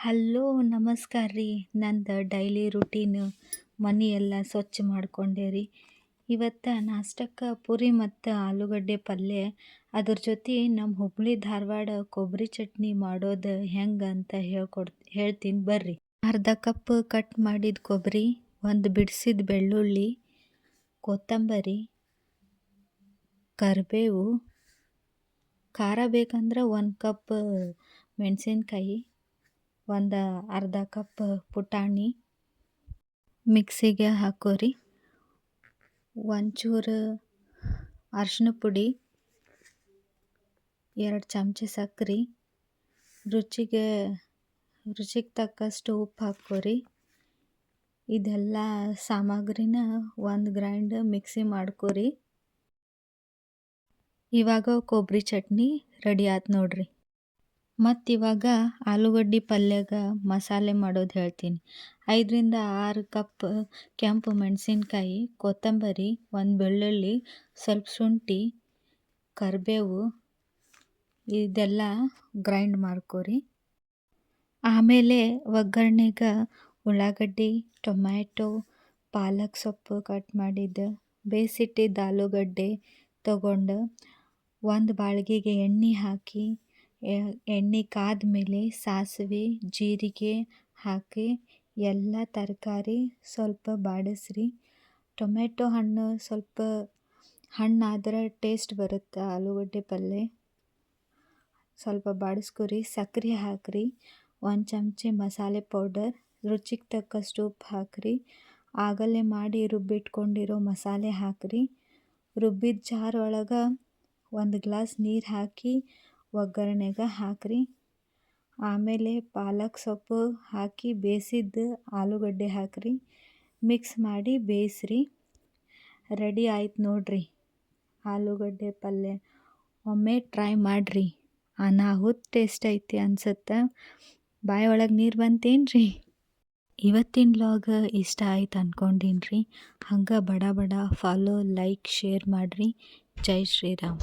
Hello ನಮಸ್ಕಾರ ರೀ. ನಂದು ಡೈಲಿ ರುಟೀನ್ ಮನೆ ಎಲ್ಲ ಸ್ವಚ್ಛ ಮಾಡ್ಕೊಂಡೆ ಇವತ್ತು ನಾಷ್ಟಕ್ಕೆ ಪೂರಿ ಮತ್ತು ಆಲೂಗಡ್ಡೆ ಪಲ್ಯ, ಅದ್ರ ಜೊತೆ ನಮ್ಮ ಹುಬ್ಬಳ್ಳಿ ಧಾರವಾಡ ಕೊಬ್ಬರಿ ಚಟ್ನಿ ಮಾಡೋದು ಹೆಂಗೆ ಅಂತ ಹೇಳ್ತೀನಿ ಬರ್ರಿ. ಅರ್ಧ ಕಪ್ ಕಟ್ ಮಾಡಿದ ಕೊಬ್ಬರಿ, ಒಂದು ಬಿಡಿಸಿದ ಬೆಳ್ಳುಳ್ಳಿ, ಕೊತ್ತಂಬರಿ, ಕರಿಬೇವು, ಖಾರ ಬೇಕಂದ್ರೆ 1 ಕಪ್ ಮೆಣಸಿನ್ಕಾಯಿ, ಒಂದು ಅರ್ಧ ಕಪ್ ಪುಟಾಣಿ ಮಿಕ್ಸಿಗೆ ಹಾಕೋರಿ. ಒಂಚೂರು ಅರಿಶಿನ ಪುಡಿ, 2 ಚಮಚ ಸಕ್ಕರೆ, ರುಚಿಗೆ ತಕ್ಕಷ್ಟು ಉಪ್ಪು ಹಾಕೋರಿ. ಇದೆಲ್ಲ ಸಾಮಗ್ರಿನ ಒಂದು ಗ್ರೈಂಡ್ ಮಿಕ್ಸಿ ಮಾಡ್ಕೋರಿ. ಇವಾಗ ಕೊಬ್ಬರಿ ಚಟ್ನಿ ರೆಡಿ ಆಯ್ತು ನೋಡ್ರಿ. ಮತ್ತು ಇವಾಗ ಆಲೂಗಡ್ಡೆ ಪಲ್ಯಗೆ ಮಸಾಲೆ ಮಾಡೋದು ಹೇಳ್ತೀನಿ. 5ರಿಂದ 6 ಕಪ್ ಕೆಂಪು ಮೆಣಸಿನ್ಕಾಯಿ, ಕೊತ್ತಂಬರಿ, 1 ಬೆಳ್ಳುಳ್ಳಿ, ಸ್ವಲ್ಪ ಶುಂಠಿ, ಕರಿಬೇವು ಇದೆಲ್ಲ ಗ್ರೈಂಡ್ ಮಾಡ್ಕೋರಿ. ಆಮೇಲೆ ಒಗ್ಗರಣೆಗೆ ಉಳ್ಳಾಗಡ್ಡಿ, ಟೊಮ್ಯಾಟೊ, ಪಾಲಕ್ ಸೊಪ್ಪು ಕಟ್ ಮಾಡಿದ್ದು, ಬೇಯಿಸಿಟ್ಟಿದ್ದ ಆಲೂಗಡ್ಡೆ ತಗೊಂಡು ಒಂದು ಬಾಳ್ಗೆಗೆ ಎಣ್ಣೆ ಹಾಕಿ, ಎಣ್ಣೆ ಕಾದ್ಮೇಲೆ ಸಾಸಿವೆ, ಜೀರಿಗೆ ಹಾಕಿ ಎಲ್ಲ ತರಕಾರಿ ಸ್ವಲ್ಪ ಬಾಡಿಸ್ರಿ. ಟೊಮೆಟೊ ಹಣ್ಣು ಸ್ವಲ್ಪ ಹಣ್ಣಾದ್ರೆ ಟೇಸ್ಟ್ ಬರುತ್ತೆ ಆಲೂಗಡ್ಡೆ ಪಲ್ಯ. ಸ್ವಲ್ಪ ಬಾಡಿಸ್ಕೊರಿ. ಸಕ್ಕರೆ ಹಾಕ್ರಿ. 1 ಚಮಚ ಮಸಾಲೆ ಪೌಡರ್, ರುಚಿಗೆ ತಕ್ಕಷ್ಟು ಉಪ್ಪು ಹಾಕ್ರಿ. ಆಗಲೇ ಮಾಡಿ ರುಬ್ಬಿಟ್ಕೊಂಡಿರೋ ಮಸಾಲೆ ಹಾಕ್ರಿ. ರುಬ್ಬಿದ ಜಾರ್ ಒಳಗೆ 1 ಗ್ಲಾಸ್ ನೀರು ಹಾಕಿ ಒಗ್ಗರಣೆಗೆ ಹಾಕ್ರಿ. ಆಮೇಲೆ ಪಾಲಕ್ ಸೊಪ್ಪು ಹಾಕಿ ಬೇಯಿಸಿದ್ದು ಆಲೂಗಡ್ಡೆ ಹಾಕ್ರಿ. ಮಿಕ್ಸ್ ಮಾಡಿ ಬೇಯಿಸ್ರಿ. ರೆಡಿ ಆಯ್ತು ನೋಡ್ರಿ ಆಲೂಗಡ್ಡೆ ಪಲ್ಯ. ಒಮ್ಮೆ ಟ್ರೈ ಮಾಡಿರಿ. ಅನಾಹುತ ಟೇಸ್ಟ್ ಐತಿ ಅನ್ಸುತ್ತೆ. ಬಾಯಿ ಒಳಗೆ ನೀರು ಬಂತೇನ್ರಿ. ಇವತ್ತಿನ ವ್ಲಾಗ್ ಇಷ್ಟ ಆಯ್ತು ಅಂದ್ಕೊಂಡಿನ್ರಿ. ಹಂಗೆ ಬಡ ಫಾಲೋ, ಲೈಕ್, ಶೇರ್ ಮಾಡಿರಿ. ಜೈ ಶ್ರೀರಾಮ್.